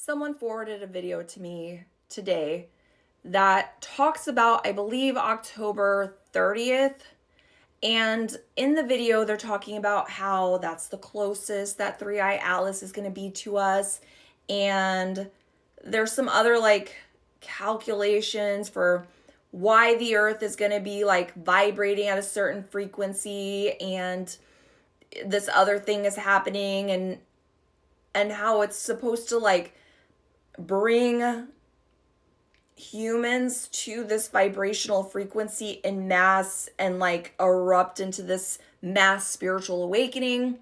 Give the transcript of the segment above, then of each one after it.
Someone forwarded a video to me today that talks about, I believe, October 30th. And in the video, they're talking about how that's the closest that Three Eye Atlas is going to be to us. And there's some other calculations for why the earth is going to be vibrating at a certain frequency, and this other thing is happening, and how it's supposed to bring humans to this vibrational frequency in mass and erupt into this mass spiritual awakening.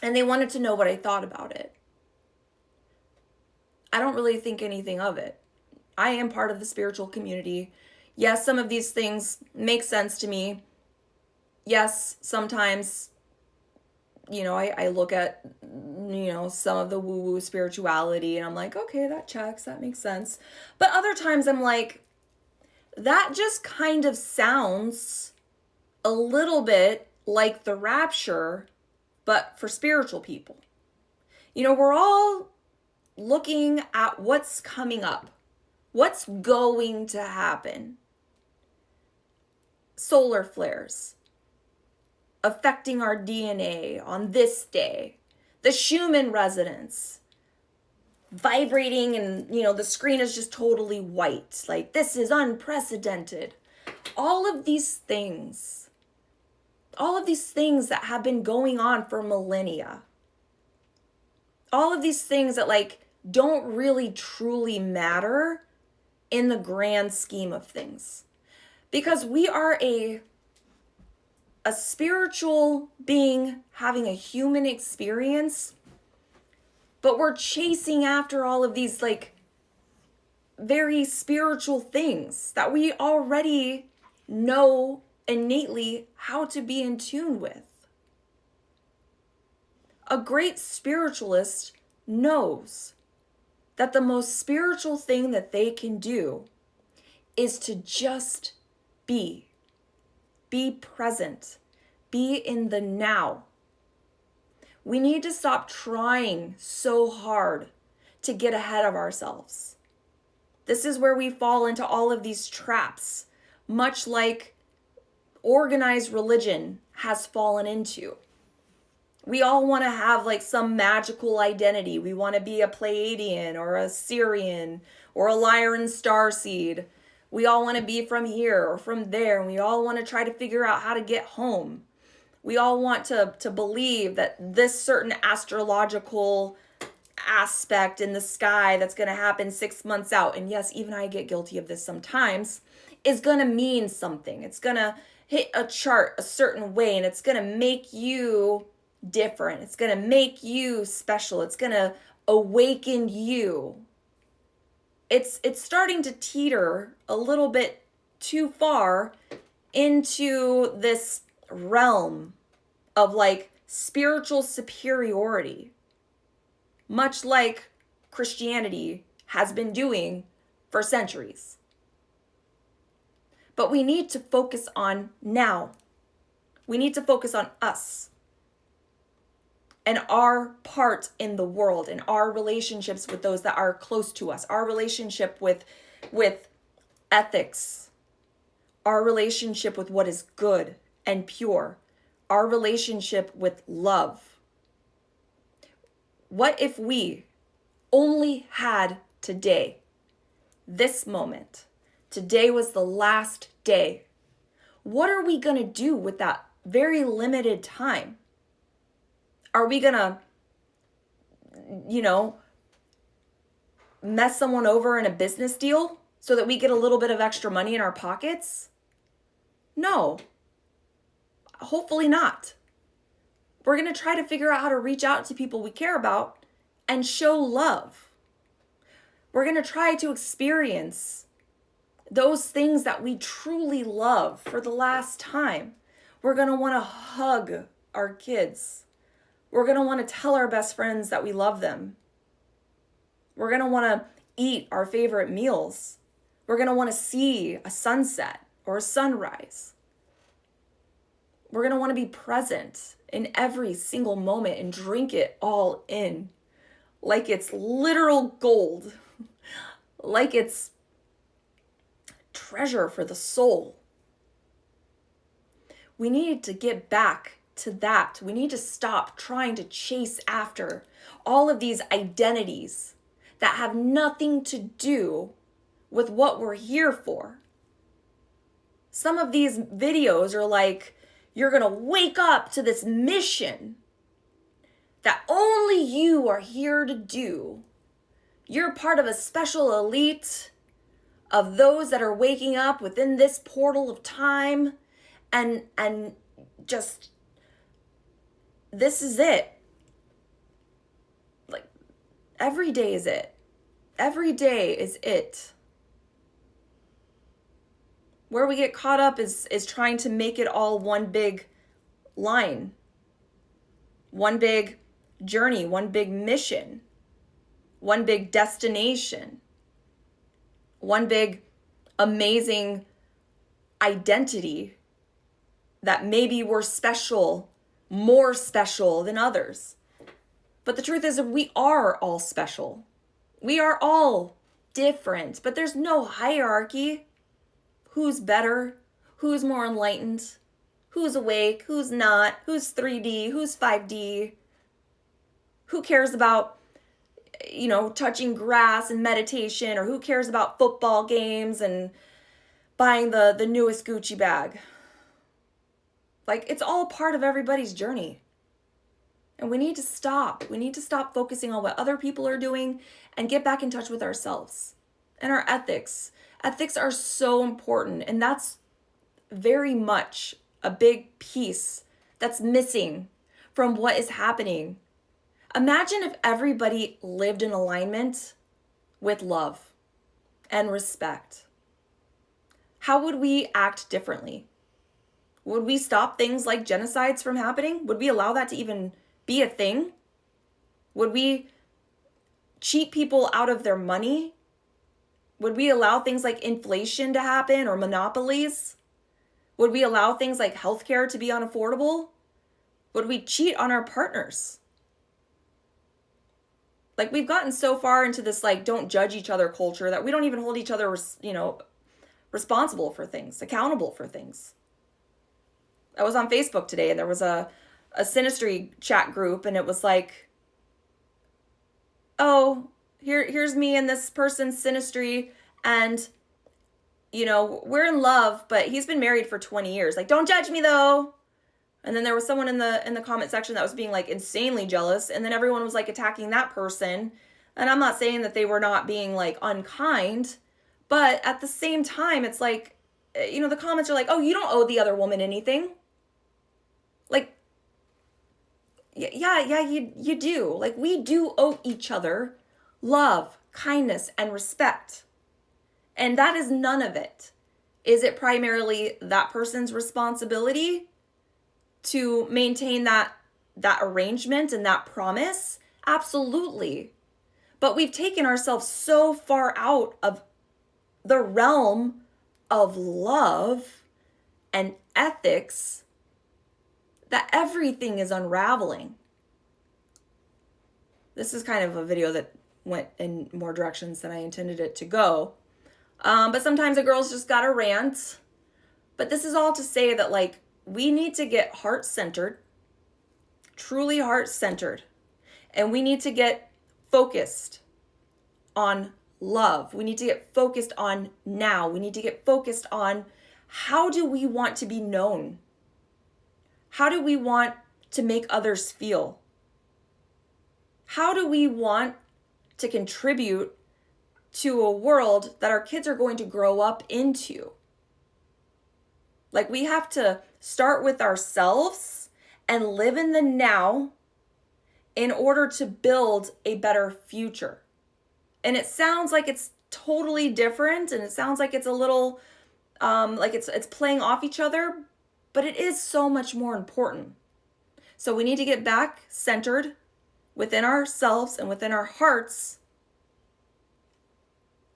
And they wanted to know what I thought about it. I don't really think anything of it. I am part of the spiritual community. Yes, some of these things make sense to me. Yes, sometimes I look at, some of the woo-woo spirituality and I'm like, okay, that checks, that makes sense. But other times I'm like, that just kind of sounds a little bit like the rapture, but for spiritual people. We're all looking at what's coming up, what's going to happen. Solar flares affecting our DNA on this day, the Schumann resonance vibrating, and the screen is just totally white. This is unprecedented. All of these things that have been going on for millennia, all of these things that don't really truly matter in the grand scheme of things, because we are a spiritual being having a human experience, but we're chasing after all of these very spiritual things that we already know innately how to be in tune with. A great spiritualist knows that the most spiritual thing that they can do is to just be present, be in the now. We need to stop trying so hard to get ahead of ourselves. This is where we fall into all of these traps, much like organized religion has fallen into. We all want to have some magical identity. We want to be a Pleiadian or a Syrian or a Lyran starseed. We all want to be from here or from there, and we all want to try to figure out how to get home. We all want to believe that this certain astrological aspect in the sky that's going to happen 6 months out, and yes, even I get guilty of this sometimes, is going to mean something. It's going to hit a chart a certain way, and it's going to make you different. It's going to make you special. It's going to awaken you. It's starting to teeter a little bit too far into this realm of spiritual superiority, much like Christianity has been doing for centuries. But we need to focus on now. We need to focus on us and our part in the world, and our relationships with those that are close to us, our relationship with ethics, our relationship with what is good and pure, our relationship with love. What if we only had today, this moment? Today was the last day. What are we going to do with that very limited time? Are we going to, mess someone over in a business deal so that we get a little bit of extra money in our pockets? No. Hopefully not. We're going to try to figure out how to reach out to people we care about and show love. We're going to try to experience those things that we truly love for the last time. We're going to want to hug our kids. We're going to want to tell our best friends that we love them. We're going to want to eat our favorite meals. We're going to want to see a sunset or a sunrise. We're going to want to be present in every single moment and drink it all in. like it's literal gold, like it's treasure for the soul. We need to get back to that. We need to stop trying to chase after all of these identities that have nothing to do with what we're here for. Some of these videos are like, you're going to wake up to this mission that only you are here to do. You're part of a special elite of those that are waking up within this portal of time, and just, this is it. Like, every day is it. Every day is it. Where we get caught up is trying to make it all one big line, one big journey, one big mission, one big destination, one big amazing identity that maybe we're special, more special than others. But the truth is that we are all special. We are all different, but there's no hierarchy. Who's better? Who's more enlightened? Who's awake? Who's not? Who's 3D? Who's 5D? Who cares about, touching grass and meditation? Or who cares about football games and buying the newest Gucci bag? Like, it's all part of everybody's journey. And we need to stop. We need to stop focusing on what other people are doing and get back in touch with ourselves and our ethics. Ethics are so important, and that's very much a big piece that's missing from what is happening. Imagine if everybody lived in alignment with love and respect. How would we act differently? Would we stop things like genocides from happening? Would we allow that to even be a thing? Would we cheat people out of their money? Would we allow things like inflation to happen or monopolies? Would we allow things like healthcare to be unaffordable? Would we cheat on our partners? Like, we've gotten so far into this, like, don't judge each other culture that we don't even hold each other, responsible for things, accountable for things. I was on Facebook today and there was a Sinistry chat group, and it was like, oh, here's me and this person's Sinistry, and we're in love, but he's been married for 20 years. Like, don't judge me though. And then there was someone in the comment section that was being like insanely jealous, and then everyone was like attacking that person. And I'm not saying that they were not being like unkind, but at the same time, it's like, the comments are like, oh, you don't owe the other woman anything. Like, yeah, you do. Like, we do owe each other love, kindness, and respect. And that is none of it. Is it primarily that person's responsibility to maintain that arrangement and that promise? Absolutely. But we've taken ourselves so far out of the realm of love and ethics that everything is unraveling. This is kind of a video that went in more directions than I intended it to go. But sometimes a girl's just gotta rant. But this is all to say that, like, we need to get heart-centered, truly heart-centered. And we need to get focused on love. We need to get focused on now. We need to get focused on, how do we want to be known? How do we want to make others feel? How do we want to contribute to a world that our kids are going to grow up into? Like, we have to start with ourselves and live in the now in order to build a better future. And it sounds like it's totally different, and it sounds like it's a little like it's playing off each other, but it is so much more important. So we need to get back centered within ourselves and within our hearts.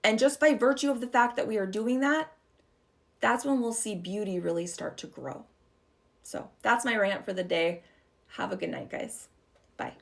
And just by virtue of the fact that we are doing that, that's when we'll see beauty really start to grow. So that's my rant for the day. Have a good night, guys. Bye.